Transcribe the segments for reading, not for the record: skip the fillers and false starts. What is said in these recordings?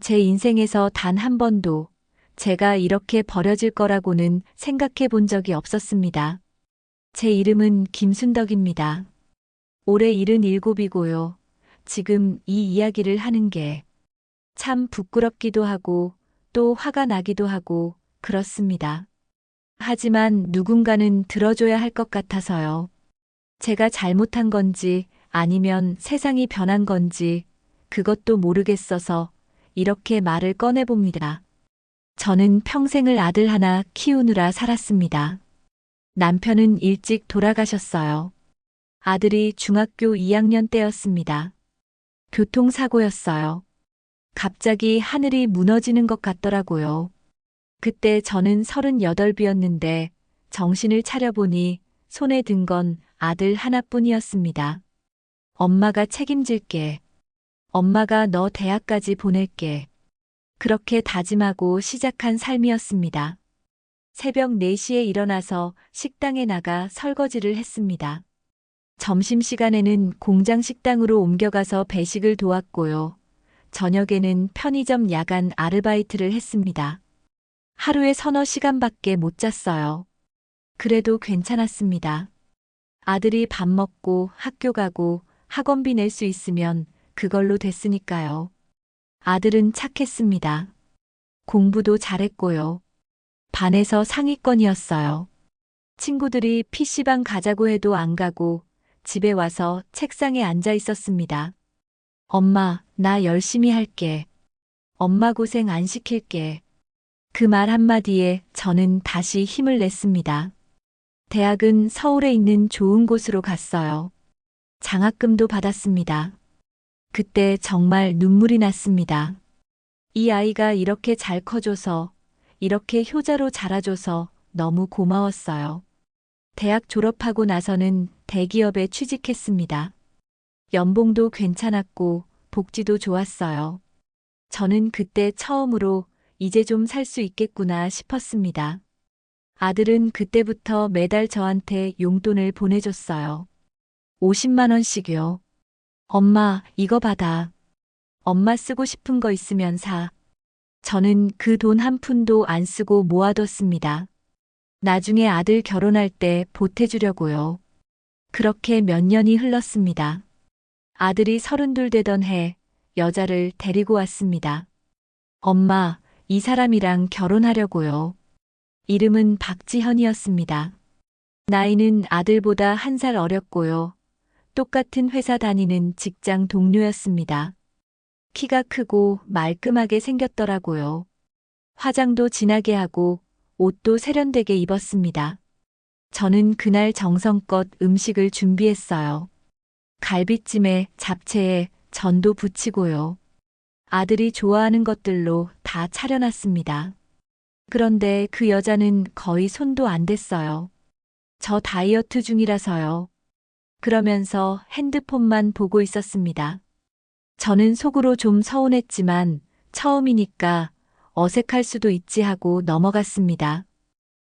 제 인생에서 단 한 번도 제가 이렇게 버려질 거라고는 생각해 본 적이 없었습니다. 제 이름은 김순덕입니다. 올해 77이고요. 지금 이 이야기를 하는 게 참 부끄럽기도 하고 또 화가 나기도 하고 그렇습니다. 하지만 누군가는 들어줘야 할 것 같아서요. 제가 잘못한 건지 아니면 세상이 변한 건지 그것도 모르겠어서 이렇게 말을 꺼내봅니다. 저는 평생을 아들 하나 키우느라 살았습니다. 남편은 일찍 돌아가셨어요. 아들이 중학교 2학년 때였습니다. 교통사고였어요. 갑자기 하늘이 무너지는 것 같더라고요. 그때 저는 38이었는데 정신을 차려보니 손에 든 건 아들 하나뿐이었습니다. 엄마가 책임질게. 엄마가 너 대학까지 보낼게. 그렇게 다짐하고 시작한 삶이었습니다. 새벽 4시에 일어나서 식당에 나가 설거지를 했습니다. 점심시간에는 공장 식당으로 옮겨가서 배식을 도왔고요. 저녁에는 편의점 야간 아르바이트를 했습니다. 하루에 서너 시간밖에 못 잤어요. 그래도 괜찮았습니다. 아들이 밥 먹고 학교 가고 학원비 낼 수 있으면 그걸로 됐으니까요. 아들은 착했습니다. 공부도 잘했고요. 반에서 상위권이었어요. 친구들이 PC방 가자고 해도 안 가고 집에 와서 책상에 앉아 있었습니다. 엄마, 나 열심히 할게. 엄마 고생 안 시킬게. 그 말 한마디에 저는 다시 힘을 냈습니다. 대학은 서울에 있는 좋은 곳으로 갔어요. 장학금도 받았습니다. 그때 정말 눈물이 났습니다. 이 아이가 이렇게 잘 커줘서, 이렇게 효자로 자라줘서 너무 고마웠어요. 대학 졸업하고 나서는 대기업에 취직했습니다. 연봉도 괜찮았고 복지도 좋았어요. 저는 그때 처음으로 이제 좀 살 수 있겠구나 싶었습니다. 아들은 그때부터 매달 저한테 용돈을 보내줬어요. 50만 원씩요. 엄마, 이거 받아. 엄마 쓰고 싶은 거 있으면 사. 저는 그 돈 한 푼도 안 쓰고 모아뒀습니다. 나중에 아들 결혼할 때 보태주려고요. 그렇게 몇 년이 흘렀습니다. 아들이 32 되던 해 여자를 데리고 왔습니다. 엄마, 이 사람이랑 결혼하려고요. 이름은 박지현이었습니다. 나이는 아들보다 1살 어렸고요. 똑같은 회사 다니는 직장 동료였습니다. 키가 크고 말끔하게 생겼더라고요. 화장도 진하게 하고 옷도 세련되게 입었습니다. 저는 그날 정성껏 음식을 준비했어요. 갈비찜에 잡채에 전도 부치고요. 아들이 좋아하는 것들로 다 차려놨습니다. 그런데 그 여자는 거의 손도 안 댔어요. 저 다이어트 중이라서요. 그러면서 핸드폰만 보고 있었습니다. 저는 속으로 좀 서운했지만 처음이니까 어색할 수도 있지 하고 넘어갔습니다.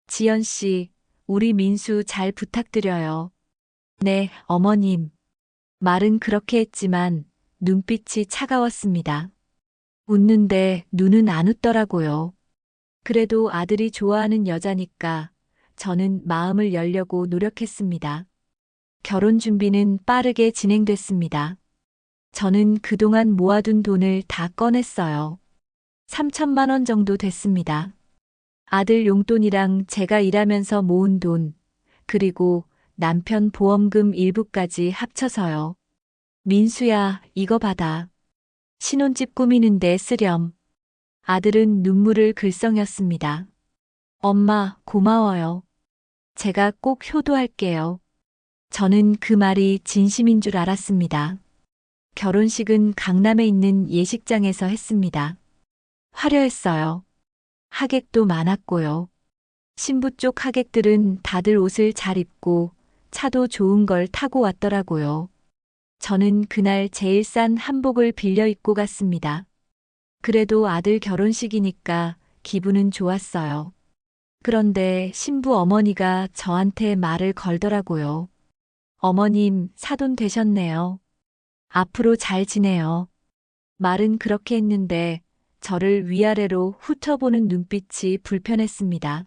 지연 씨, 우리 민수 잘 부탁드려요. 네, 어머님. 말은 그렇게 했지만 눈빛이 차가웠습니다. 웃는데 눈은 안 웃더라고요. 그래도 아들이 좋아하는 여자니까 저는 마음을 열려고 노력했습니다. 결혼 준비는 빠르게 진행됐습니다. 저는 그동안 모아둔 돈을 다 꺼냈어요. 3천만 원 정도 됐습니다. 아들 용돈이랑 제가 일하면서 모은 돈, 그리고 남편 보험금 일부까지 합쳐서요. 민수야, 이거 받아. 신혼집 꾸미는데 쓰렴. 아들은 눈물을 글썽였습니다. 엄마, 고마워요. 제가 꼭 효도할게요. 저는 그 말이 진심인 줄 알았습니다. 결혼식은 강남에 있는 예식장에서 했습니다. 화려했어요. 하객도 많았고요. 신부 쪽 하객들은 다들 옷을 잘 입고 차도 좋은 걸 타고 왔더라고요. 저는 그날 제일 싼 한복을 빌려 입고 갔습니다. 그래도 아들 결혼식이니까 기분은 좋았어요. 그런데 신부 어머니가 저한테 말을 걸더라고요. 어머님, 사돈 되셨네요. 앞으로 잘 지내요. 말은 그렇게 했는데 저를 위아래로 훑어보는 눈빛이 불편했습니다.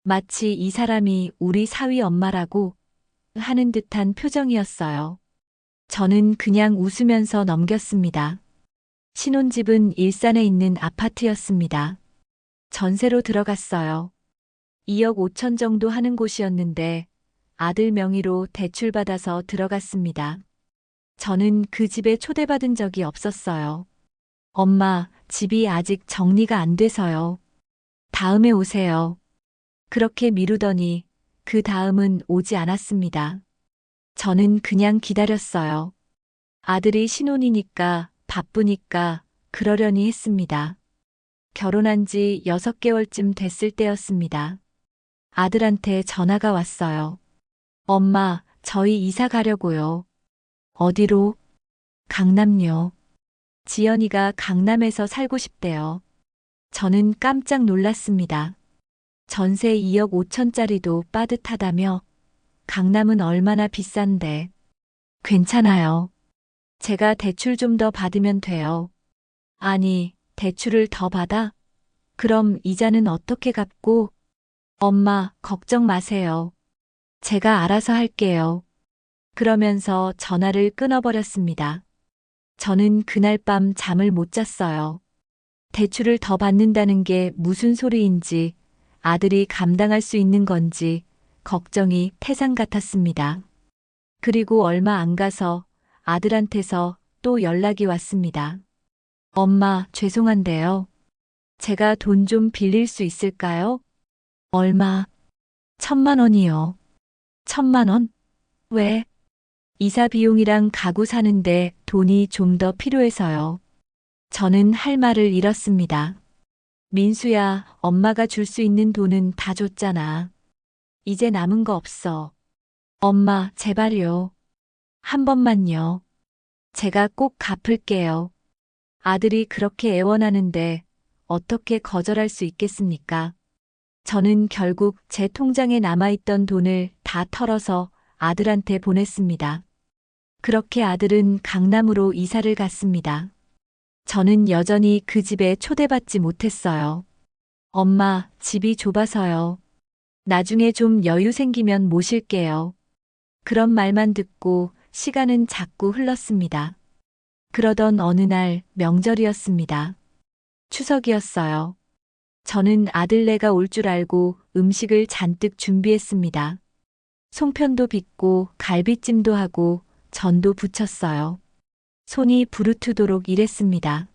마치 이 사람이 우리 사위 엄마라고 하는 듯한 표정이었어요. 저는 그냥 웃으면서 넘겼습니다. 신혼집은 일산에 있는 아파트였습니다. 전세로 들어갔어요. 2억 5천 정도 하는 곳이었는데 아들 명의로 대출받아서 들어갔습니다. 저는 그 집에 초대받은 적이 없었어요. 엄마, 집이 아직 정리가 안 돼서요. 다음에 오세요. 그렇게 미루더니 그 다음은 오지 않았습니다. 저는 그냥 기다렸어요. 아들이 신혼이니까 바쁘니까 그러려니 했습니다. 결혼한 지 6개월쯤 됐을 때였습니다. 아들한테 전화가 왔어요. 엄마, 저희 이사 가려고요. 어디로? 강남요. 지연이가 강남에서 살고 싶대요. 저는 깜짝 놀랐습니다. 전세 2억 5천짜리도 빠듯하다며 강남은 얼마나 비싼데. 괜찮아요. 제가 대출 좀 더 받으면 돼요. 아니, 대출을 더 받아? 그럼 이자는 어떻게 갚고? 엄마, 걱정 마세요. 제가 알아서 할게요. 그러면서 전화를 끊어버렸습니다. 저는 그날 밤 잠을 못 잤어요. 대출을 더 받는다는 게 무슨 소리인지, 아들이 감당할 수 있는 건지 걱정이 태산 같았습니다. 그리고 얼마 안 가서 아들한테서 또 연락이 왔습니다. 엄마, 죄송한데요. 제가 돈 좀 빌릴 수 있을까요? 얼마? 1,000만 원이요. 1,000만 원? 왜? 이사 비용이랑 가구 사는데 돈이 좀 더 필요해서요. 저는 할 말을 잃었습니다. 민수야, 엄마가 줄 수 있는 돈은 다 줬잖아. 이제 남은 거 없어. 엄마, 제발요. 한 번만요. 제가 꼭 갚을게요. 아들이 그렇게 애원하는데 어떻게 거절할 수 있겠습니까? 저는 결국 제 통장에 남아있던 돈을 다 털어서 아들한테 보냈습니다. 그렇게 아들은 강남으로 이사를 갔습니다. 저는 여전히 그 집에 초대받지 못했어요. 엄마, 집이 좁아서요. 나중에 좀 여유 생기면 모실게요. 그런 말만 듣고 시간은 자꾸 흘렀습니다. 그러던 어느 날 명절이었습니다. 추석이었어요. 저는 아들네가 올 줄 알고 음식을 잔뜩 준비했습니다. 송편도 빚고 갈비찜도 하고 전도 부쳤어요. 손이 부르트도록 일했습니다.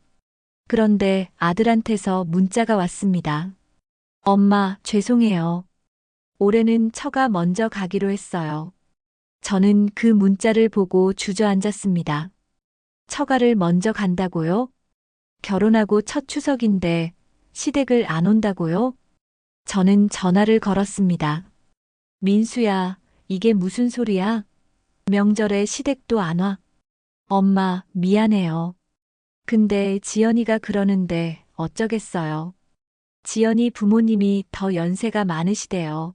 그런데 아들한테서 문자가 왔습니다. 엄마, 죄송해요. 올해는 처가 먼저 가기로 했어요. 저는 그 문자를 보고 주저앉았습니다. 처가를 먼저 간다고요? 결혼하고 첫 추석인데 시댁을 안 온다고요? 저는 전화를 걸었습니다. 민수야, 이게 무슨 소리야? 명절에 시댁도 안 와. 엄마, 미안해요. 근데 지연이가 그러는데 어쩌겠어요. 지연이 부모님이 더 연세가 많으시대요.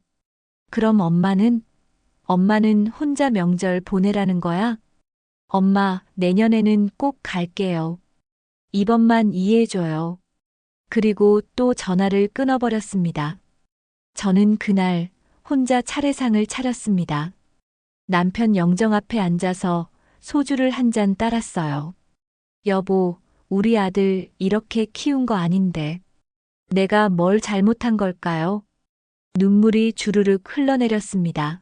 그럼 엄마는 혼자 명절 보내라는 거야? 엄마, 내년에는 꼭 갈게요. 이번만 이해해줘요. 그리고 또 전화를 끊어버렸습니다. 저는 그날 혼자 차례상을 차렸습니다. 남편 영정 앞에 앉아서 소주를 한 잔 따랐어요. 여보, 우리 아들 이렇게 키운 거 아닌데. 내가 뭘 잘못한 걸까요? 눈물이 주르륵 흘러내렸습니다.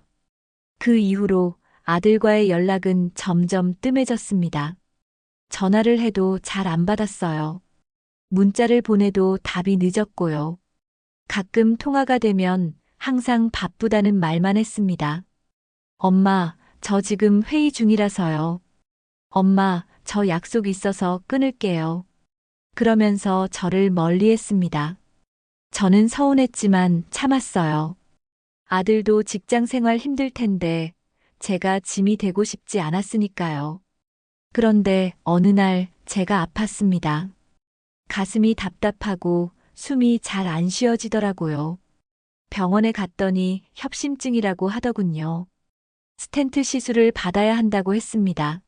그 이후로 아들과의 연락은 점점 뜸해졌습니다. 전화를 해도 잘 안 받았어요. 문자를 보내도 답이 늦었고요. 가끔 통화가 되면 항상 바쁘다는 말만 했습니다. 엄마, 저 지금 회의 중이라서요. 엄마, 저 약속 있어서 끊을게요. 그러면서 저를 멀리했습니다. 저는 서운했지만 참았어요. 아들도 직장 생활 힘들 텐데 제가 짐이 되고 싶지 않았으니까요. 그런데 어느 날 제가 아팠습니다. 가슴이 답답하고 숨이 잘 안 쉬어지더라고요. 병원에 갔더니 협심증이라고 하더군요. 스텐트 시술을 받아야 한다고 했습니다.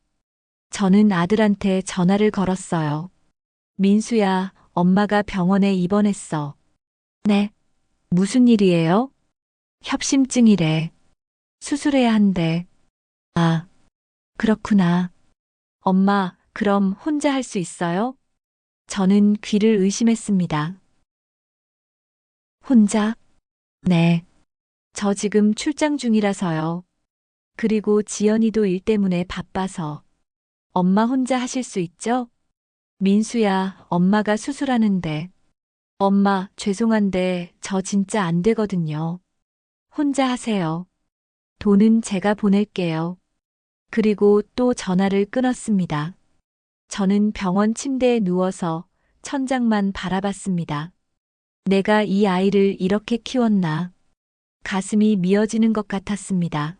저는 아들한테 전화를 걸었어요. 민수야, 엄마가 병원에 입원했어. 네. 무슨 일이에요? 협심증이래. 수술해야 한대. 아, 그렇구나. 엄마, 그럼 혼자 할 수 있어요? 저는 귀를 의심했습니다. 혼자? 네. 저 지금 출장 중이라서요. 그리고 지연이도 일 때문에 바빠서. 엄마 혼자 하실 수 있죠? 민수야, 엄마가 수술하는데. 엄마, 죄송한데 저 진짜 안 되거든요. 혼자 하세요. 돈은 제가 보낼게요. 그리고 또 전화를 끊었습니다. 저는 병원 침대에 누워서 천장만 바라봤습니다. 내가 이 아이를 이렇게 키웠나. 가슴이 미어지는 것 같았습니다.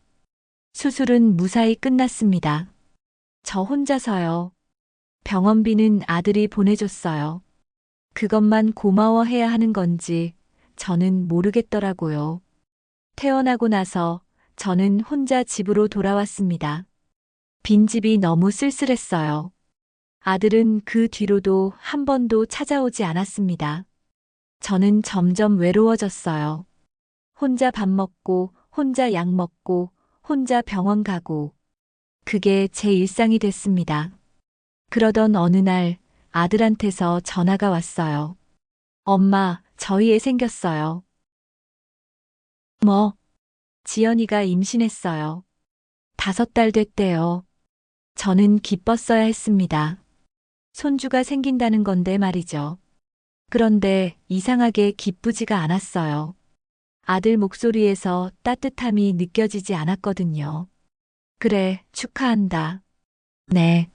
수술은 무사히 끝났습니다. 저 혼자서요. 병원비는 아들이 보내줬어요. 그것만 고마워해야 하는 건지 저는 모르겠더라고요. 퇴원하고 나서 저는 혼자 집으로 돌아왔습니다. 빈집이 너무 쓸쓸했어요. 아들은 그 뒤로도 한 번도 찾아오지 않았습니다. 저는 점점 외로워졌어요. 혼자 밥 먹고, 혼자 약 먹고, 혼자 병원 가고. 그게 제 일상이 됐습니다. 그러던 어느 날 아들한테서 전화가 왔어요. 엄마, 저희 애 생겼어요. 뭐? 지연이가 임신했어요. 5달 됐대요. 저는 기뻤어야 했습니다. 손주가 생긴다는 건데 말이죠. 그런데 이상하게 기쁘지가 않았어요. 아들 목소리에서 따뜻함이 느껴지지 않았거든요. 그래, 축하한다. 네.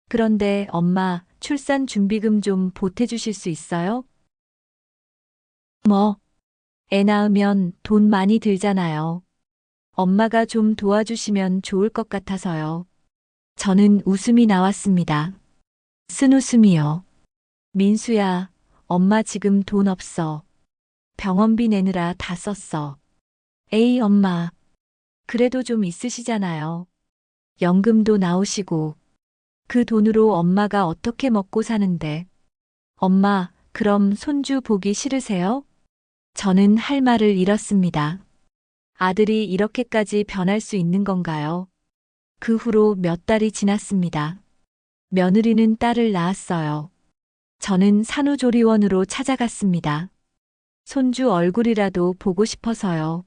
그런데 엄마, 출산 준비금 좀 보태주실 수 있어요? 뭐, 애 낳으면 돈 많이 들잖아요. 엄마가 좀 도와주시면 좋을 것 같아서요. 저는 웃음이 나왔습니다. 쓴 웃음이요. 민수야, 엄마 지금 돈 없어. 병원비 내느라 다 썼어. 에이, 엄마. 그래도 좀 있으시잖아요. 연금도 나오시고. 그 돈으로 엄마가 어떻게 먹고 사는데. 엄마, 그럼 손주 보기 싫으세요? 저는 할 말을 잃었습니다. 아들이 이렇게까지 변할 수 있는 건가요? 그 후로 몇 달이 지났습니다. 며느리는 딸을 낳았어요. 저는 산후조리원으로 찾아갔습니다. 손주 얼굴이라도 보고 싶어서요.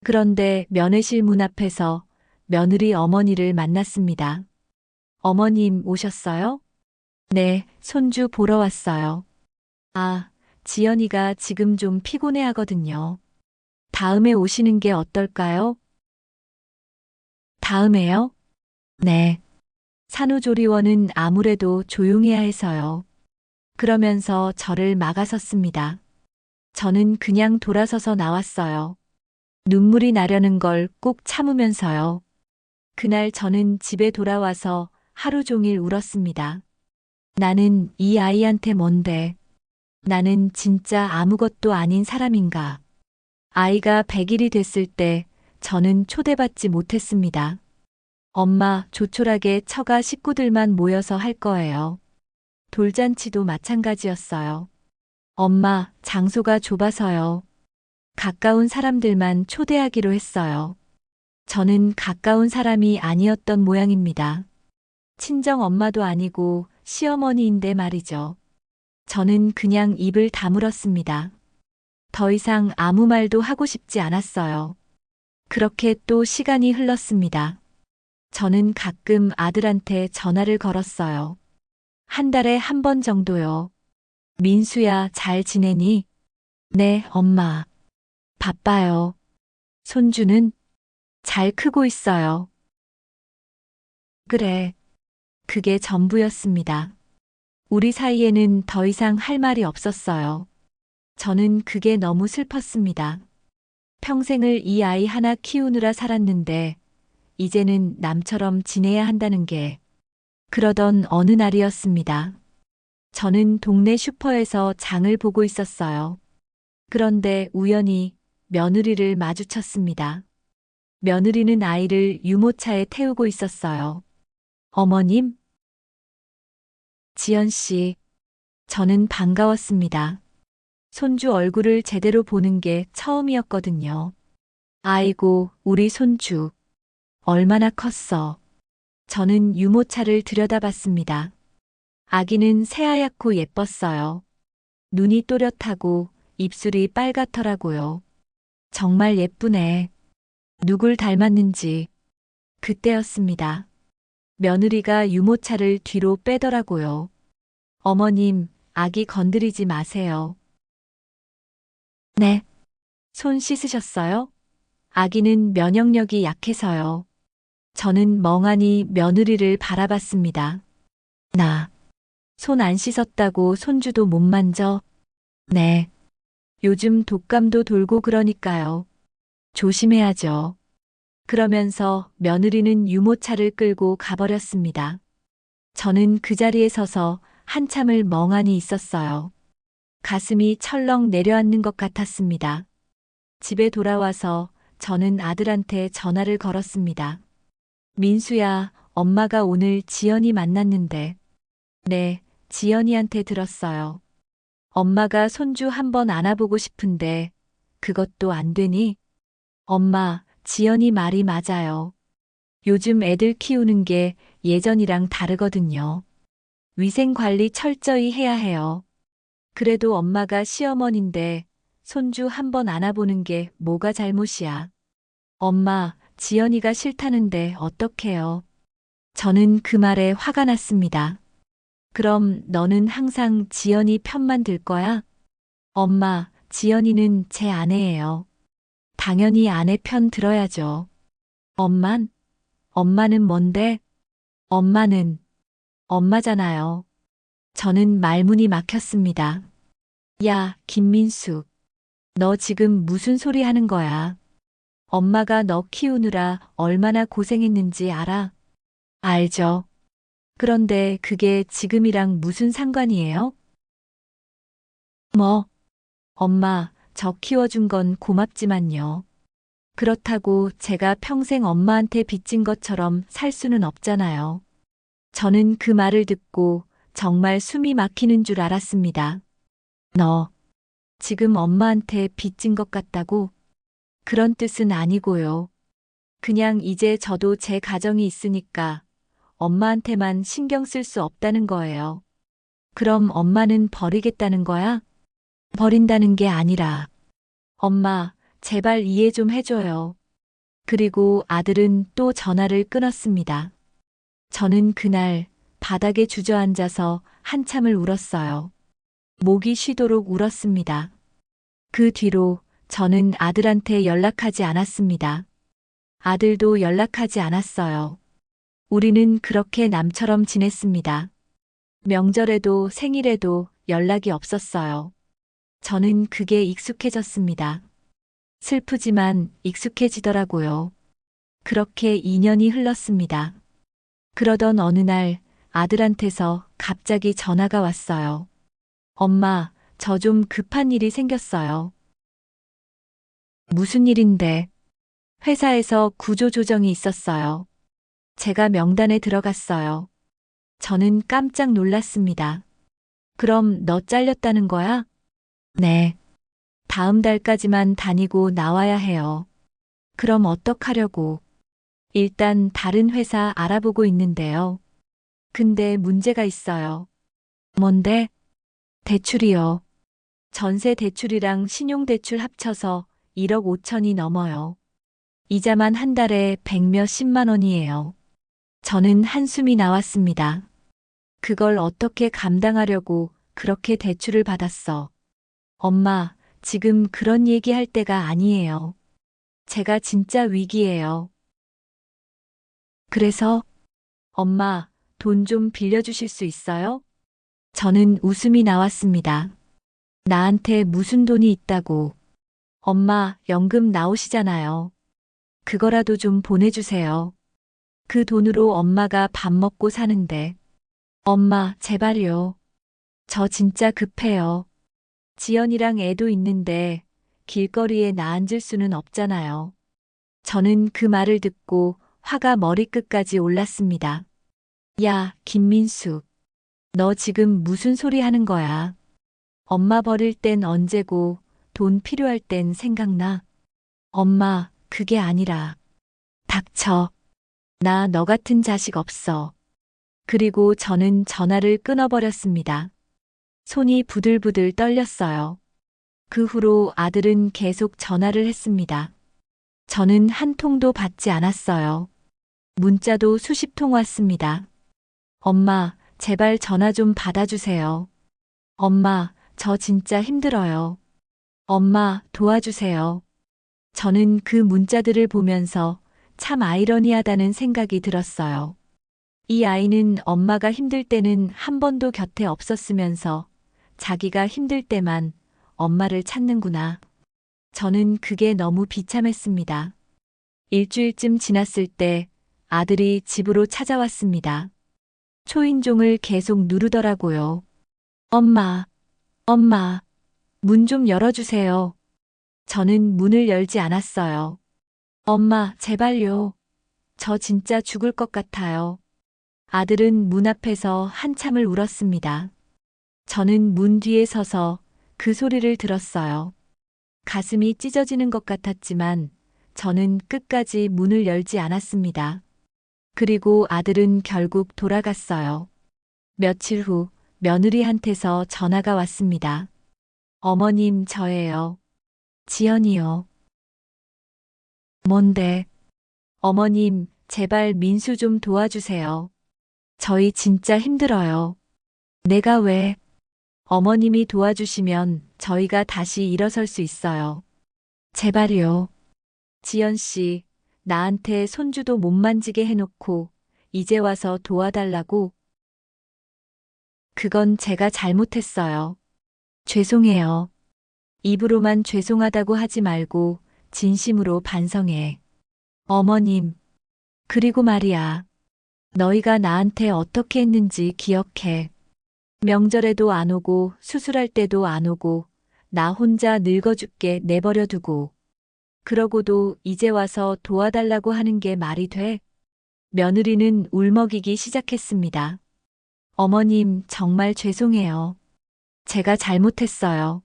그런데 면회실 문 앞에서 며느리 어머니를 만났습니다. 어머님 오셨어요? 네, 손주 보러 왔어요. 아, 지연이가 지금 좀 피곤해 하거든요. 다음에 오시는 게 어떨까요? 다음에요? 네. 산후조리원은 아무래도 조용해야 해서요. 그러면서 저를 막아섰습니다. 저는 그냥 돌아서서 나왔어요. 눈물이 나려는 걸 꼭 참으면서요. 그날 저는 집에 돌아와서 하루 종일 울었습니다. 나는 이 아이한테 뭔데? 나는 진짜 아무것도 아닌 사람인가? 아이가 100일이 됐을 때 저는 초대받지 못했습니다. 엄마, 조촐하게 처가 식구들만 모여서 할 거예요. 돌잔치도 마찬가지였어요. 엄마, 장소가 좁아서요. 가까운 사람들만 초대하기로 했어요. 저는 가까운 사람이 아니었던 모양입니다. 친정 엄마도 아니고 시어머니인데 말이죠. 저는 그냥 입을 다물었습니다. 더 이상 아무 말도 하고 싶지 않았어요. 그렇게 또 시간이 흘렀습니다. 저는 가끔 아들한테 전화를 걸었어요. 한 달에 한 번 정도요. 민수야, 잘 지내니? 네, 엄마. 바빠요. 손주는? 잘 크고 있어요. 그래. 그게 전부였습니다. 우리 사이에는 더 이상 할 말이 없었어요. 저는 그게 너무 슬펐습니다. 평생을 이 아이 하나 키우느라 살았는데, 이제는 남처럼 지내야 한다는 게. 그러던 어느 날이었습니다. 저는 동네 슈퍼에서 장을 보고 있었어요. 그런데 우연히 며느리를 마주쳤습니다. 며느리는 아이를 유모차에 태우고 있었어요. 어머님? 지연 씨, 저는 반가웠습니다. 손주 얼굴을 제대로 보는 게 처음이었거든요. 아이고, 우리 손주. 얼마나 컸어. 저는 유모차를 들여다봤습니다. 아기는 새하얗고 예뻤어요. 눈이 또렷하고 입술이 빨갛더라고요. 정말 예쁘네. 누굴 닮았는지. 그때였습니다. 며느리가 유모차를 뒤로 빼더라고요. 어머님, 아기 건드리지 마세요. 네. 손 씻으셨어요? 아기는 면역력이 약해서요. 저는 멍하니 며느리를 바라봤습니다. 나. 손 안 씻었다고 손주도 못 만져? 네. 요즘 독감도 돌고 그러니까요. 조심해야죠. 그러면서 며느리는 유모차를 끌고 가버렸습니다. 저는 그 자리에 서서 한참을 멍하니 있었어요. 가슴이 철렁 내려앉는 것 같았습니다. 집에 돌아와서 저는 아들한테 전화를 걸었습니다. 민수야, 엄마가 오늘 지연이 만났는데. 네, 지연이한테 들었어요. 엄마가 손주 한번 안아보고 싶은데 그것도 안 되니? 엄마, 지연이 말이 맞아요. 요즘 애들 키우는 게 예전이랑 다르거든요. 위생 관리 철저히 해야 해요. 그래도 엄마가 시어머니인데 손주 한번 안아보는 게 뭐가 잘못이야. 엄마, 지연이가 싫다는데 어떡해요? 저는 그 말에 화가 났습니다. 그럼 너는 항상 지연이 편만 들 거야? 엄마, 지연이는 제 아내예요. 당연히 아내 편 들어야죠. 엄마는 뭔데? 엄마는 엄마잖아요. 저는 말문이 막혔습니다. 야, 김민수. 너 지금 무슨 소리 하는 거야? 엄마가 너 키우느라 얼마나 고생했는지 알아? 알죠. 그런데 그게 지금이랑 무슨 상관이에요? 뭐, 엄마, 저 키워준 건 고맙지만요. 그렇다고 제가 평생 엄마한테 빚진 것처럼 살 수는 없잖아요. 저는 그 말을 듣고 정말 숨이 막히는 줄 알았습니다. 너, 지금 엄마한테 빚진 것 같다고? 그런 뜻은 아니고요. 그냥 이제 저도 제 가정이 있으니까 엄마한테만 신경 쓸 수 없다는 거예요. 그럼 엄마는 버리겠다는 거야? 버린다는 게 아니라, 엄마, 제발 이해 좀 해줘요. 그리고 아들은 또 전화를 끊었습니다. 저는 그날 바닥에 주저앉아서 한참을 울었어요. 목이 쉬도록 울었습니다. 그 뒤로 저는 아들한테 연락하지 않았습니다. 아들도 연락하지 않았어요. 우리는 그렇게 남처럼 지냈습니다. 명절에도 생일에도 연락이 없었어요. 저는 그게 익숙해졌습니다. 슬프지만 익숙해지더라고요. 그렇게 2년이 흘렀습니다. 그러던 어느 날 아들한테서 갑자기 전화가 왔어요. 엄마, 저 좀 급한 일이 생겼어요. 무슨 일인데? 회사에서 구조조정이 있었어요. 제가 명단에 들어갔어요. 저는 깜짝 놀랐습니다. 그럼 너 잘렸다는 거야? 네. 다음 달까지만 다니고 나와야 해요. 그럼 어떡하려고? 일단 다른 회사 알아보고 있는데요. 근데 문제가 있어요. 뭔데? 대출이요. 전세 대출이랑 신용대출 합쳐서 1억 5천이 넘어요. 이자만 한 달에 100몇십만 원이에요. 저는 한숨이 나왔습니다. 그걸 어떻게 감당하려고 그렇게 대출을 받았어. 엄마, 지금 그런 얘기할 때가 아니에요. 제가 진짜 위기예요. 그래서, 엄마, 돈 좀 빌려주실 수 있어요? 저는 웃음이 나왔습니다. 나한테 무슨 돈이 있다고. 엄마, 연금 나오시잖아요. 그거라도 좀 보내주세요. 그 돈으로 엄마가 밥 먹고 사는데. 엄마, 제발요. 저 진짜 급해요. 지연이랑 애도 있는데 길거리에 나 앉을 수는 없잖아요. 저는 그 말을 듣고 화가 머리끝까지 올랐습니다. 야, 김민수. 너 지금 무슨 소리 하는 거야? 엄마 버릴 땐 언제고 돈 필요할 땐 생각나. 엄마, 그게 아니라. 닥쳐. 나 너 같은 자식 없어. 그리고 저는 전화를 끊어버렸습니다. 손이 부들부들 떨렸어요. 그 후로 아들은 계속 전화를 했습니다. 저는 한 통도 받지 않았어요. 문자도 수십 통 왔습니다. 엄마, 제발 전화 좀 받아주세요. 엄마, 저 진짜 힘들어요. 엄마, 도와주세요. 저는 그 문자들을 보면서 참 아이러니하다는 생각이 들었어요. 이 아이는 엄마가 힘들 때는 한 번도 곁에 없었으면서 자기가 힘들 때만 엄마를 찾는구나. 저는 그게 너무 비참했습니다. 일주일쯤 지났을 때 아들이 집으로 찾아왔습니다. 초인종을 계속 누르더라고요. 엄마, 엄마, 문 좀 열어주세요. 저는 문을 열지 않았어요. 엄마, 제발요. 저 진짜 죽을 것 같아요. 아들은 문 앞에서 한참을 울었습니다. 저는 문 뒤에 서서 그 소리를 들었어요. 가슴이 찢어지는 것 같았지만 저는 끝까지 문을 열지 않았습니다. 그리고 아들은 결국 돌아갔어요. 며칠 후 며느리한테서 전화가 왔습니다. 어머님, 저예요. 지연이요. 뭔데? 어머님, 제발 민수 좀 도와주세요. 저희 진짜 힘들어요. 내가 왜? 어머님이 도와주시면 저희가 다시 일어설 수 있어요. 제발요. 지연 씨, 나한테 손주도 못 만지게 해놓고 이제 와서 도와달라고? 그건 제가 잘못했어요. 죄송해요. 입으로만 죄송하다고 하지 말고 진심으로 반성해. 어머님, 그리고 말이야. 너희가 나한테 어떻게 했는지 기억해. 명절에도 안 오고 수술할 때도 안 오고 나 혼자 늙어 죽게 내버려 두고 그러고도 이제 와서 도와달라고 하는 게 말이 돼? 며느리는 울먹이기 시작했습니다. 어머님, 정말 죄송해요. 제가 잘못했어요.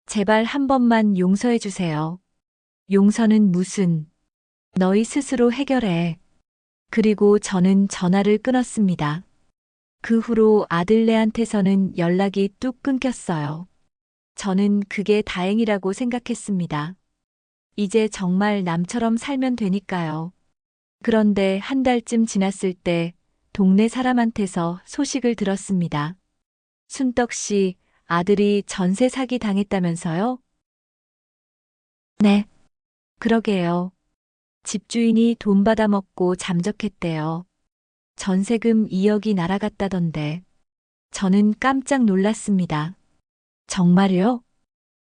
제발 한 번만 용서해 주세요. 용서는 무슨? 너희 스스로 해결해. 그리고 저는 전화를 끊었습니다. 그 후로 아들네한테서는 연락이 뚝 끊겼어요. 저는 그게 다행이라고 생각했습니다. 이제 정말 남처럼 살면 되니까요. 그런데 한 달쯤 지났을 때 동네 사람한테서 소식을 들었습니다. 순떡 씨, 아들이 전세 사기 당했다면서요? 네, 그러게요. 집주인이 돈 받아먹고 잠적했대요. 전세금 2억이 날아갔다던데. 저는 깜짝 놀랐습니다. 정말요?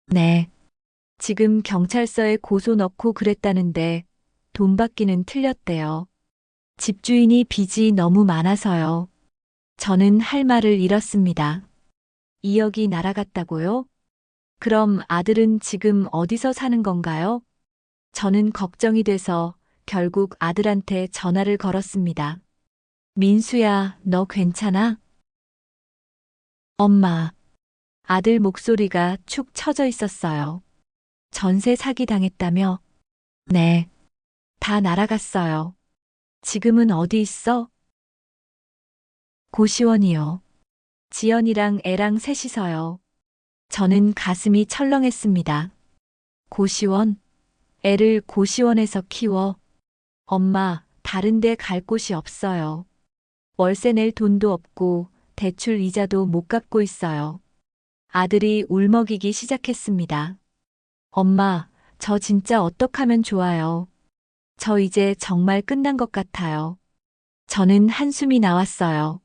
네. 지금 경찰서에 고소 넣고 그랬다는데 돈 받기는 틀렸대요. 집주인이 빚이 너무 많아서요. 저는 할 말을 잃었습니다. 2억이 날아갔다고요? 그럼 아들은 지금 어디서 사는 건가요? 저는 걱정이 돼서 결국 아들한테 전화를 걸었습니다. 민수야, 너 괜찮아? 엄마. 아들 목소리가 축 처져 있었어요. 전세 사기 당했다며? 네. 다 날아갔어요. 지금은 어디 있어? 고시원이요. 지연이랑 애랑 셋이서요. 저는 가슴이 철렁했습니다. 고시원? 애를 고시원에서 키워. 엄마, 다른 데 갈 곳이 없어요. 월세 낼 돈도 없고 대출 이자도 못 갚고 있어요. 아들이 울먹이기 시작했습니다. 엄마, 저 진짜 어떡하면 좋아요. 저 이제 정말 끝난 것 같아요. 저는 한숨이 나왔어요.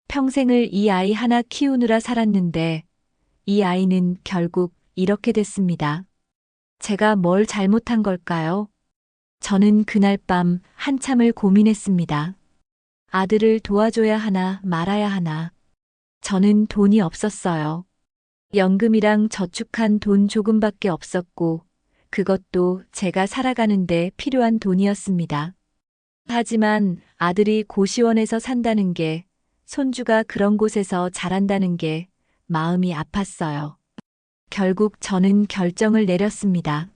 평생을 이 아이 하나 키우느라 살았는데 이 아이는 결국 이렇게 됐습니다. 제가 뭘 잘못한 걸까요? 저는 그날 밤 한참을 고민했습니다. 아들을 도와줘야 하나 말아야 하나. 저는 돈이 없었어요. 연금이랑 저축한 돈 조금밖에 없었고 그것도 제가 살아가는데 필요한 돈이었습니다. 하지만 아들이 고시원에서 산다는 게 손주가 그런 곳에서 자란다는 게 마음이 아팠어요. 결국 저는 결정을 내렸습니다.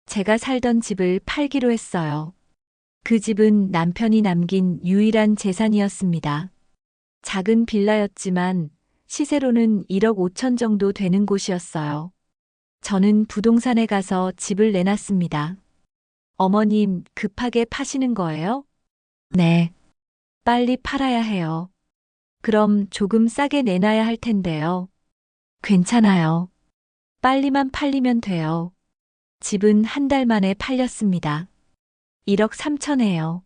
제가 살던 집을 팔기로 했어요. 그 집은 남편이 남긴 유일한 재산이었습니다. 작은 빌라였지만 시세로는 1억 5천 정도 되는 곳이었어요. 저는 부동산에 가서 집을 내놨습니다. 어머님, 급하게 파시는 거예요? 네. 빨리 팔아야 해요. 그럼 조금 싸게 내놔야 할 텐데요. 괜찮아요. 빨리만 팔리면 돼요. 집은 한 달 만에 팔렸습니다. 1억 3천에요.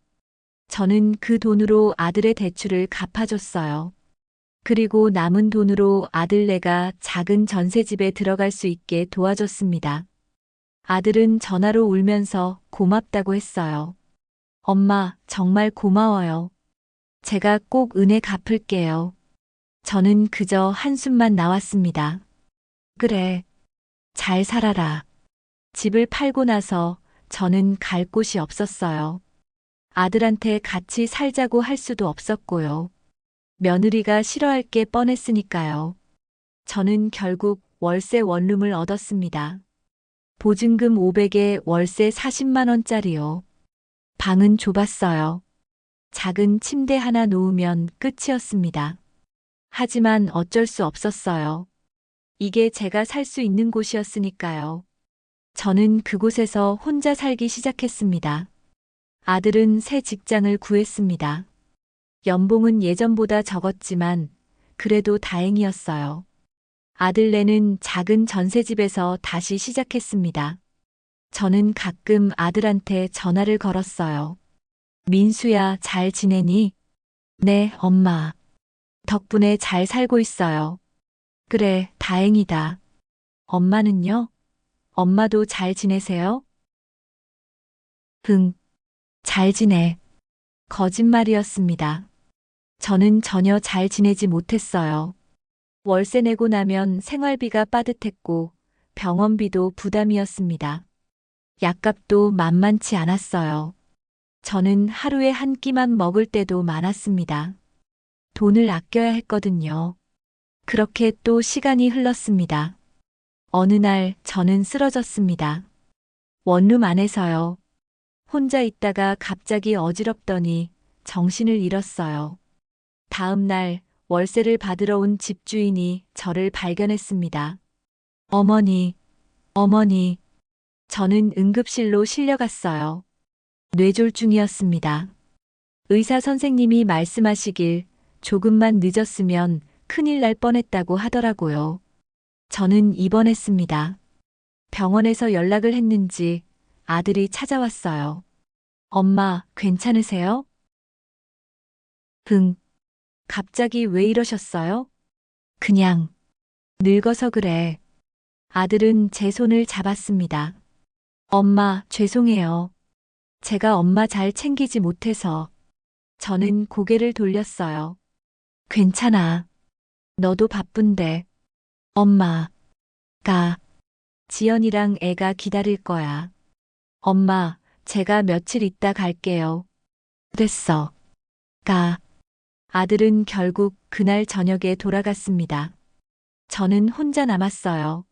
저는 그 돈으로 아들의 대출을 갚아줬어요. 그리고 남은 돈으로 아들네가 작은 전셋집에 들어갈 수 있게 도와줬습니다. 아들은 전화로 울면서 고맙다고 했어요. 엄마, 정말 고마워요. 제가 꼭 은혜 갚을게요. 저는 그저 한숨만 나왔습니다. 그래, 잘 살아라. 집을 팔고 나서 저는 갈 곳이 없었어요. 아들한테 같이 살자고 할 수도 없었고요. 며느리가 싫어할 게 뻔했으니까요. 저는 결국 월세 원룸을 얻었습니다. 보증금 500에 월세 40만 원짜리요. 방은 좁았어요. 작은 침대 하나 놓으면 끝이었습니다. 하지만 어쩔 수 없었어요. 이게 제가 살 수 있는 곳이었으니까요. 저는 그곳에서 혼자 살기 시작했습니다. 아들은 새 직장을 구했습니다. 연봉은 예전보다 적었지만 그래도 다행이었어요. 아들네는 작은 전셋집에서 다시 시작했습니다. 저는 가끔 아들한테 전화를 걸었어요. 민수야, 잘 지내니? 네, 엄마. 덕분에 잘 살고 있어요. 그래, 다행이다. 엄마는요? 엄마도 잘 지내세요? 응, 잘 지내. 거짓말이었습니다. 저는 전혀 잘 지내지 못했어요. 월세 내고 나면 생활비가 빠듯했고 병원비도 부담이었습니다. 약값도 만만치 않았어요. 저는 하루에 한 끼만 먹을 때도 많았습니다. 돈을 아껴야 했거든요. 그렇게 또 시간이 흘렀습니다. 어느 날 저는 쓰러졌습니다. 원룸 안에서요. 혼자 있다가 갑자기 어지럽더니 정신을 잃었어요. 다음 날 월세를 받으러 온 집주인이 저를 발견했습니다. 어머니, 어머니. 저는 응급실로 실려갔어요. 뇌졸중이었습니다. 의사 선생님이 말씀하시길 조금만 늦었으면 큰일 날 뻔했다고 하더라고요. 저는 입원했습니다. 병원에서 연락을 했는지 아들이 찾아왔어요. 엄마, 괜찮으세요? 응. 갑자기 왜 이러셨어요? 그냥 늙어서 그래. 아들은 제 손을 잡았습니다. 엄마, 죄송해요. 제가 엄마 잘 챙기지 못해서. 저는 고개를 돌렸어요. 괜찮아. 너도 바쁜데. 엄마, 지연이랑 애가 기다릴 거야. 엄마, 제가 며칠 있다 갈게요. 됐어. 가. 아들은 결국 그날 저녁에 돌아갔습니다. 저는 혼자 남았어요.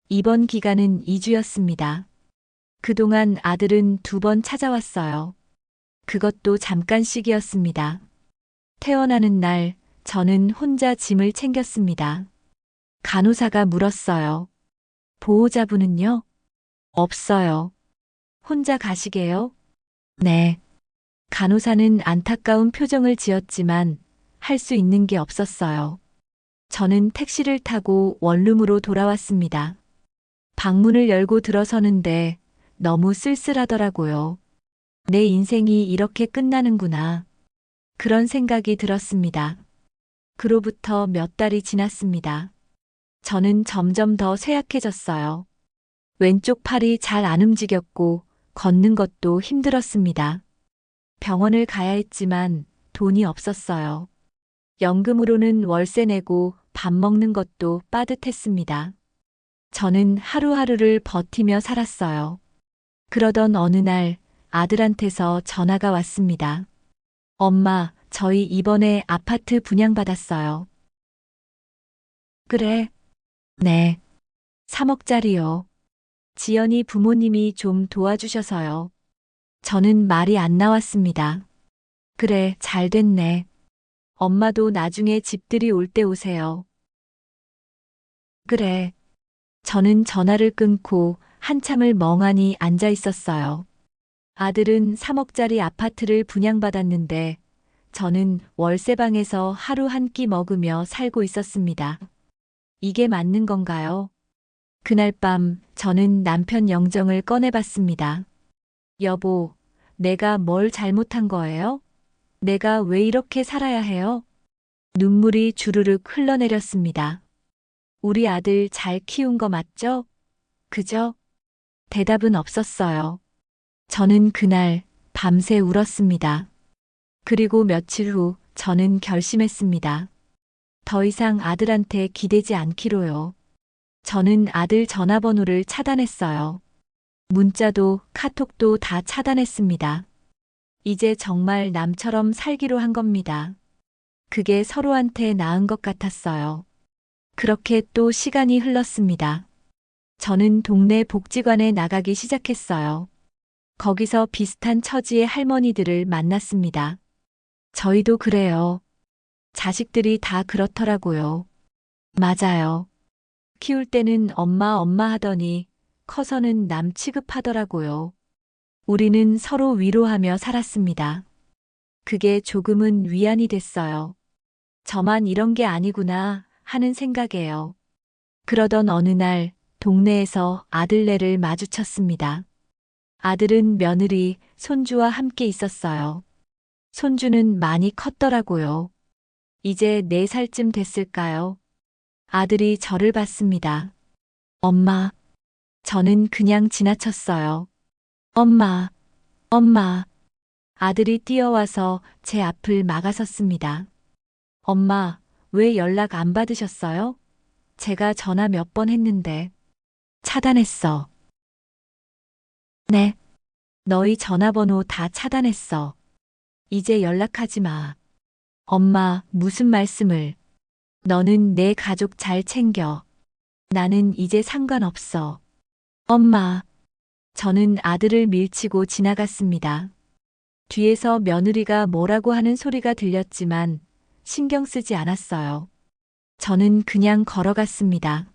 입원 기간은 2주였습니다. 그동안 아들은 2번 찾아왔어요. 그것도 잠깐씩이었습니다. 퇴원하는 날 저는 혼자 짐을 챙겼습니다. 간호사가 물었어요. 보호자분은요? 없어요. 혼자 가시게요? 네. 간호사는 안타까운 표정을 지었지만 할 수 있는 게 없었어요. 저는 택시를 타고 원룸으로 돌아왔습니다. 방문을 열고 들어서는데 너무 쓸쓸하더라고요. 내 인생이 이렇게 끝나는구나. 그런 생각이 들었습니다. 그로부터 몇 달이 지났습니다. 저는 점점 더 쇠약해졌어요. 왼쪽 팔이 잘 안 움직였고 걷는 것도 힘들었습니다. 병원을 가야 했지만 돈이 없었어요. 연금으로는 월세 내고 밥 먹는 것도 빠듯했습니다. 저는 하루하루를 버티며 살았어요. 그러던 어느 날 아들한테서 전화가 왔습니다. 엄마, 저희 이번에 아파트 분양받았어요. 그래. 네. 3억짜리요. 지연이 부모님이 좀 도와주셔서요. 저는 말이 안 나왔습니다. 그래, 잘 됐네. 엄마도 나중에 집들이 올 때 오세요. 그래. 저는 전화를 끊고 한참을 멍하니 앉아 있었어요. 아들은 3억짜리 아파트를 분양받았는데 저는 월세방에서 하루 한 끼 먹으며 살고 있었습니다. 이게 맞는 건가요? 그날 밤 저는 남편 영정을 꺼내봤습니다. 여보, 내가 뭘 잘못한 거예요? 내가 왜 이렇게 살아야 해요? 눈물이 주르륵 흘러내렸습니다. 우리 아들 잘 키운 거 맞죠? 그죠? 대답은 없었어요. 저는 그날 밤새 울었습니다. 그리고 며칠 후 저는 결심했습니다. 더 이상 아들한테 기대지 않기로요. 저는 아들 전화번호를 차단했어요. 문자도 카톡도 다 차단했습니다. 이제 정말 남처럼 살기로 한 겁니다. 그게 서로한테 나은 것 같았어요. 그렇게 또 시간이 흘렀습니다. 저는 동네 복지관에 나가기 시작했어요. 거기서 비슷한 처지의 할머니들을 만났습니다. 저희도 그래요. 자식들이 다 그렇더라고요. 맞아요. 키울 때는 엄마 엄마 하더니 커서는 남 취급하더라고요. 우리는 서로 위로하며 살았습니다. 그게 조금은 위안이 됐어요. 저만 이런 게 아니구나 하는 생각에요. 그러던 어느 날 동네에서 아들네를 마주쳤습니다. 아들은 며느리, 손주와 함께 있었어요. 손주는 많이 컸더라고요. 이제 4살쯤 됐을까요? 아들이 저를 봤습니다. 엄마. 저는 그냥 지나쳤어요. 엄마, 엄마. 아들이 뛰어와서 제 앞을 막아섰습니다. 엄마, 왜 연락 안 받으셨어요? 제가 전화 몇 번 했는데. 차단했어. 네. 너희 전화번호 다 차단했어. 이제 연락하지 마. 엄마, 무슨 말씀을. 너는 내 가족 잘 챙겨. 나는 이제 상관없어. 엄마. 저는 아들을 밀치고 지나갔습니다. 뒤에서 며느리가 뭐라고 하는 소리가 들렸지만 신경 쓰지 않았어요. 저는 그냥 걸어갔습니다.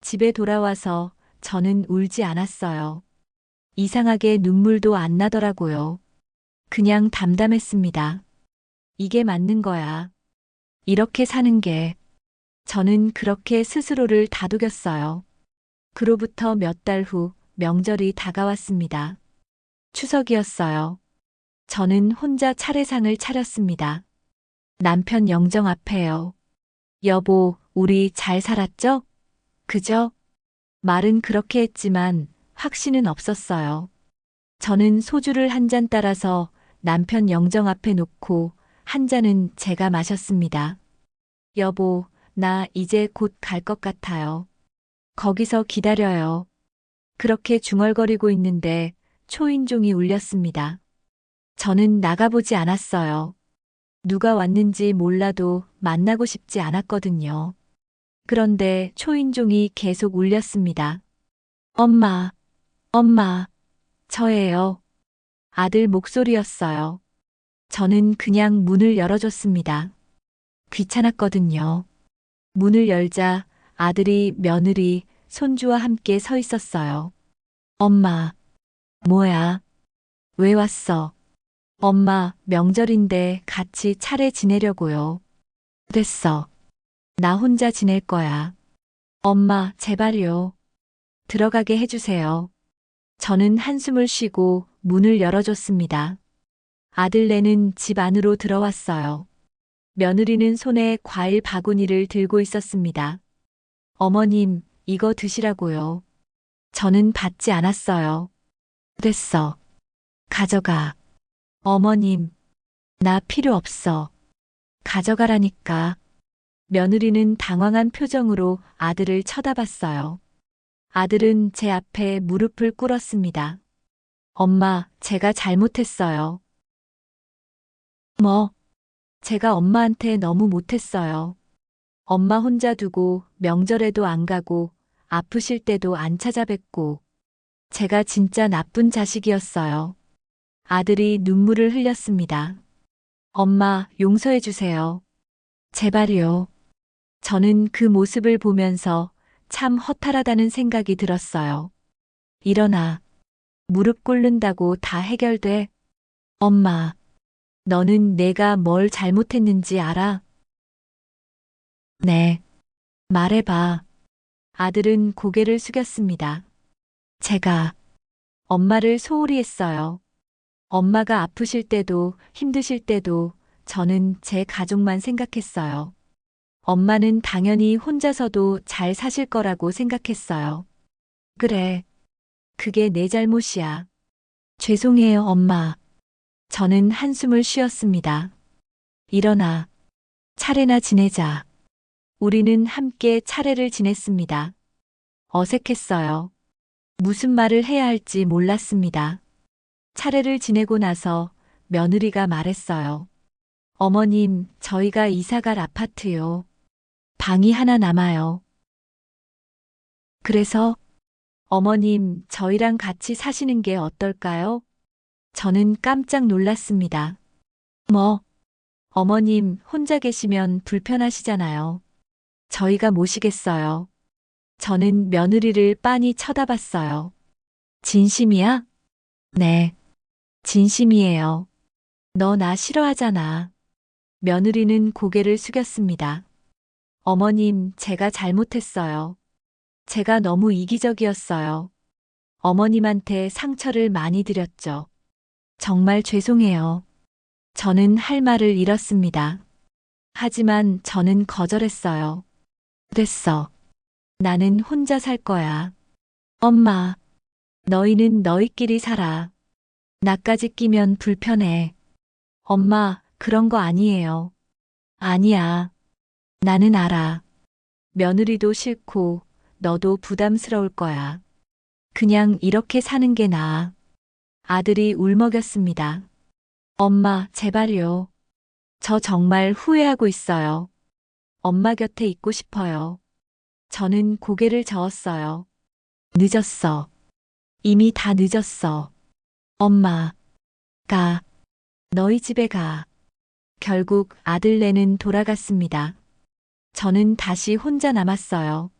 집에 돌아와서 저는 울지 않았어요. 이상하게 눈물도 안 나더라고요. 그냥 담담했습니다. 이게 맞는 거야. 이렇게 사는 게. 저는 그렇게 스스로를 다독였어요. 그로부터 몇 달 후 명절이 다가왔습니다. 추석이었어요. 저는 혼자 차례상을 차렸습니다. 남편 영정 앞에요. 여보, 우리 잘 살았죠? 그죠? 말은 그렇게 했지만 확신은 없었어요. 저는 소주를 한 잔 따라서 남편 영정 앞에 놓고 한 잔은 제가 마셨습니다. 여보, 나 이제 곧 갈 것 같아요. 거기서 기다려요. 그렇게 중얼거리고 있는데 초인종이 울렸습니다. 저는 나가보지 않았어요. 누가 왔는지 몰라도 만나고 싶지 않았거든요. 그런데 초인종이 계속 울렸습니다. 엄마, 엄마, 저예요. 아들 목소리였어요. 저는 그냥 문을 열어줬습니다. 귀찮았거든요. 문을 열자 아들이 며느리, 손주와 함께 서 있었어요. 엄마, 뭐야? 왜 왔어? 엄마, 명절인데 같이 차례 지내려고요. 됐어. 나 혼자 지낼 거야. 엄마, 제발요. 들어가게 해주세요. 저는 한숨을 쉬고 문을 열어줬습니다. 아들네는 집 안으로 들어왔어요. 며느리는 손에 과일 바구니를 들고 있었습니다. 어머님, 이거 드시라고요. 저는 받지 않았어요. 됐어. 가져가. 어머님, 나 필요 없어. 가져가라니까. 며느리는 당황한 표정으로 아들을 쳐다봤어요. 아들은 제 앞에 무릎을 꿇었습니다. 엄마, 제가 잘못했어요. 뭐? 제가 엄마한테 너무 못했어요. 엄마 혼자 두고 명절에도 안 가고 아프실 때도 안 찾아뵙고 제가 진짜 나쁜 자식이었어요. 아들이 눈물을 흘렸습니다. 엄마, 용서해 주세요. 제발요. 저는 그 모습을 보면서 참 허탈하다는 생각이 들었어요. 일어나. 무릎 꿇는다고 다 해결돼? 엄마, 너는 내가 뭘 잘못했는지 알아? 네. 말해봐. 아들은 고개를 숙였습니다. 제가 엄마를 소홀히 했어요. 엄마가 아프실 때도 힘드실 때도 저는 제 가족만 생각했어요. 엄마는 당연히 혼자서도 잘 사실 거라고 생각했어요. 그래. 그게 내 잘못이야. 죄송해요, 엄마. 저는 한숨을 쉬었습니다. 일어나. 차례나 지내자. 우리는 함께 차례를 지냈습니다. 어색했어요. 무슨 말을 해야 할지 몰랐습니다. 차례를 지내고 나서 며느리가 말했어요. 어머님, 저희가 이사갈 아파트요. 방이 하나 남아요. 그래서 어머님, 저희랑 같이 사시는 게 어떨까요? 저는 깜짝 놀랐습니다. 뭐, 어머님 혼자 계시면 불편하시잖아요. 저희가 모시겠어요. 저는 며느리를 빤히 쳐다봤어요. 진심이야? 네, 진심이에요. 너 나 싫어하잖아. 며느리는 고개를 숙였습니다. 어머님, 제가 잘못했어요. 제가 너무 이기적이었어요. 어머님한테 상처를 많이 드렸죠. 정말 죄송해요. 저는 할 말을 잃었습니다. 하지만 저는 거절했어요. 됐어. 나는 혼자 살 거야. 엄마, 너희는 너희끼리 살아. 나까지 끼면 불편해. 엄마, 그런 거 아니에요. 아니야. 나는 알아. 며느리도 싫고 너도 부담스러울 거야. 그냥 이렇게 사는 게 나아. 아들이 울먹였습니다. 엄마, 제발요. 저 정말 후회하고 있어요. 엄마 곁에 있고 싶어요. 저는 고개를 저었어요. 늦었어. 이미 다 늦었어. 엄마, 가. 너희 집에 가. 결국 아들네는 돌아갔습니다. 저는 다시 혼자 남았어요.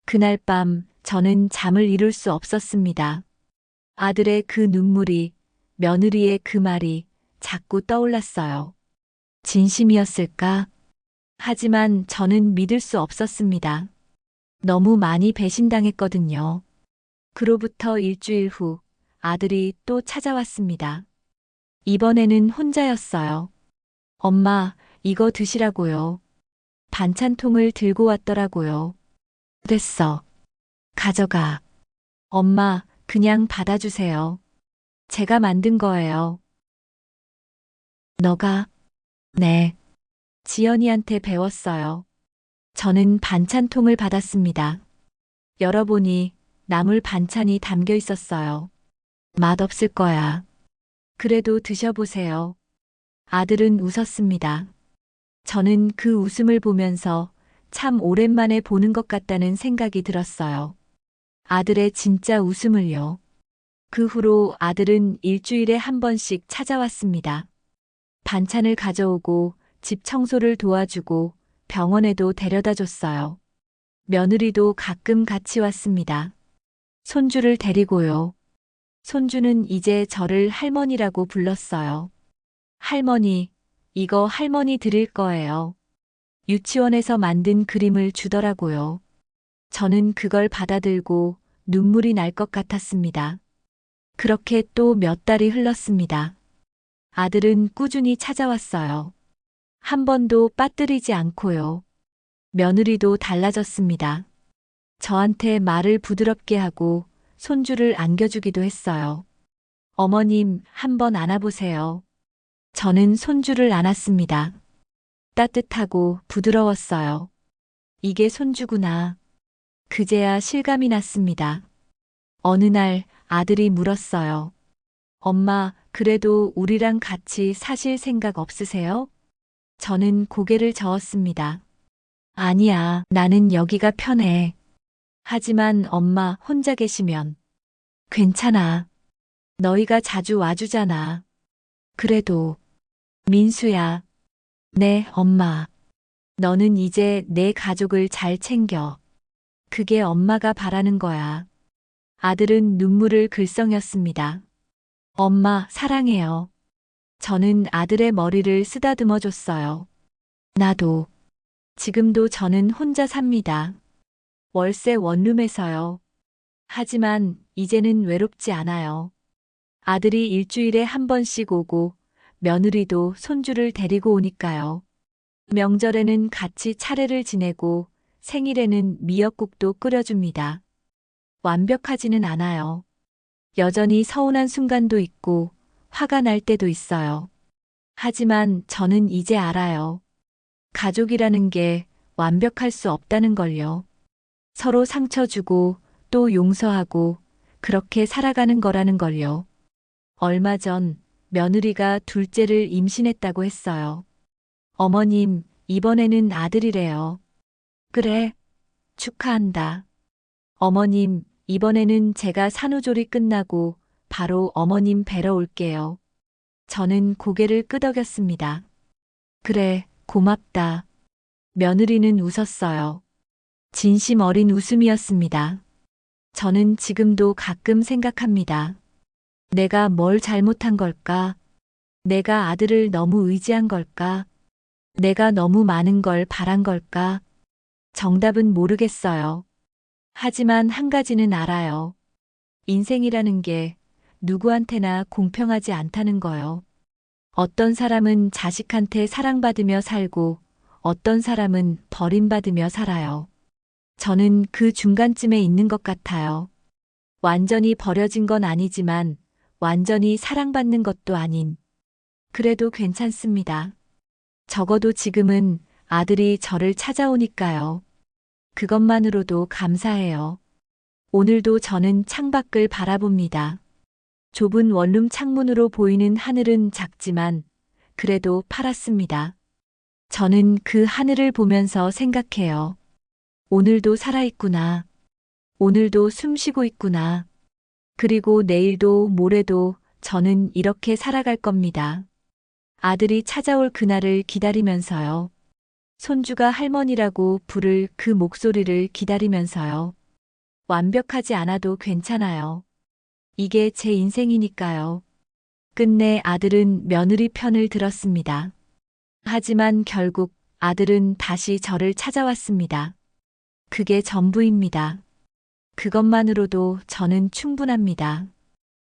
그날 밤 저는 잠을 이룰 수 없었습니다. 아들의 그 눈물이, 며느리의 그 말이 자꾸 떠올랐어요. 진심이었을까? 하지만 저는 믿을 수 없었습니다. 너무 많이 배신당했거든요. 그로부터 일주일 후 아들이 또 찾아왔습니다. 이번에는 혼자였어요. 엄마, 이거 드시라고요. 반찬통을 들고 왔더라고요. 됐어. 가져가. 엄마, 그냥 받아주세요. 제가 만든 거예요. 너가? 네. 지연이한테 배웠어요. 저는 반찬통을 받았습니다. 열어보니 나물 반찬이 담겨 있었어요. 맛없을 거야. 그래도 드셔보세요. 아들은 웃었습니다. 저는 그 웃음을 보면서 참 오랜만에 보는 것 같다는 생각이 들었어요. 아들의 진짜 웃음을요. 그 후로 아들은 일주일에 한 번씩 찾아왔습니다. 반찬을 가져오고 집 청소를 도와주고 병원에도 데려다 줬어요. 며느리도 가끔 같이 왔습니다. 손주를 데리고요. 손주는 이제 저를 할머니라고 불렀어요. 할머니, 이거 할머니 드릴 거예요. 유치원에서 만든 그림을 주더라고요. 저는 그걸 받아들고 눈물이 날 것 같았습니다. 그렇게 또 몇 달이 흘렀습니다. 아들은 꾸준히 찾아왔어요. 한 번도 빠뜨리지 않고요. 며느리도 달라졌습니다. 저한테 말을 부드럽게 하고 손주를 안겨주기도 했어요. 어머님, 한번 안아보세요. 저는 손주를 안았습니다. 따뜻하고 부드러웠어요. 이게 손주구나. 그제야 실감이 났습니다. 어느 날 아들이 물었어요. 엄마, 그래도 우리랑 같이 사실 생각 없으세요? 저는 고개를 저었습니다. 아니야, 나는 여기가 편해. 하지만 엄마 혼자 계시면 괜찮아. 너희가 자주 와주잖아. 그래도 민수야, 네, 엄마. 너는 이제 내 가족을 잘 챙겨. 그게 엄마가 바라는 거야. 아들은 눈물을 글썽였습니다. 엄마, 사랑해요. 저는 아들의 머리를 쓰다듬어 줬어요. 나도. 지금도 저는 혼자 삽니다. 월세 원룸에서요. 하지만 이제는 외롭지 않아요. 아들이 일주일에 한 번씩 오고 며느리도 손주를 데리고 오니까요. 명절에는 같이 차례를 지내고 생일에는 미역국도 끓여줍니다. 완벽하지는 않아요. 여전히 서운한 순간도 있고 화가 날 때도 있어요. 하지만 저는 이제 알아요. 가족이라는 게 완벽할 수 없다는 걸요. 서로 상처 주고 또 용서하고 그렇게 살아가는 거라는 걸요. 얼마 전 며느리가 둘째를 임신했다고 했어요. 어머님, 이번에는 아들이래요. 그래, 축하한다. 어머님, 이번에는 제가 산후조리 끝나고 바로 어머님 뵈러 올게요. 저는 고개를 끄덕였습니다. 그래, 고맙다. 며느리는 웃었어요. 진심 어린 웃음이었습니다. 저는 지금도 가끔 생각합니다. 내가 뭘 잘못한 걸까? 내가 아들을 너무 의지한 걸까? 내가 너무 많은 걸 바란 걸까? 정답은 모르겠어요. 하지만 한 가지는 알아요. 인생이라는 게 누구한테나 공평하지 않다는 거요. 어떤 사람은 자식한테 사랑받으며 살고 어떤 사람은 버림받으며 살아요. 저는 그 중간쯤에 있는 것 같아요. 완전히 버려진 건 아니지만 완전히 사랑받는 것도 아닌. 그래도 괜찮습니다. 적어도 지금은 아들이 저를 찾아오니까요. 그것만으로도 감사해요. 오늘도 저는 창밖을 바라봅니다. 좁은 원룸 창문으로 보이는 하늘은 작지만 그래도 파랗습니다. 저는 그 하늘을 보면서 생각해요. 오늘도 살아있구나. 오늘도 숨 쉬고 있구나. 그리고 내일도 모레도 저는 이렇게 살아갈 겁니다. 아들이 찾아올 그날을 기다리면서요. 손주가 할머니라고 부를 그 목소리를 기다리면서요. 완벽하지 않아도 괜찮아요. 이게 제 인생이니까요. 끝내 아들은 며느리 편을 들었습니다. 하지만 결국 아들은 다시 저를 찾아왔습니다. 그게 전부입니다. 그것만으로도 저는 충분합니다.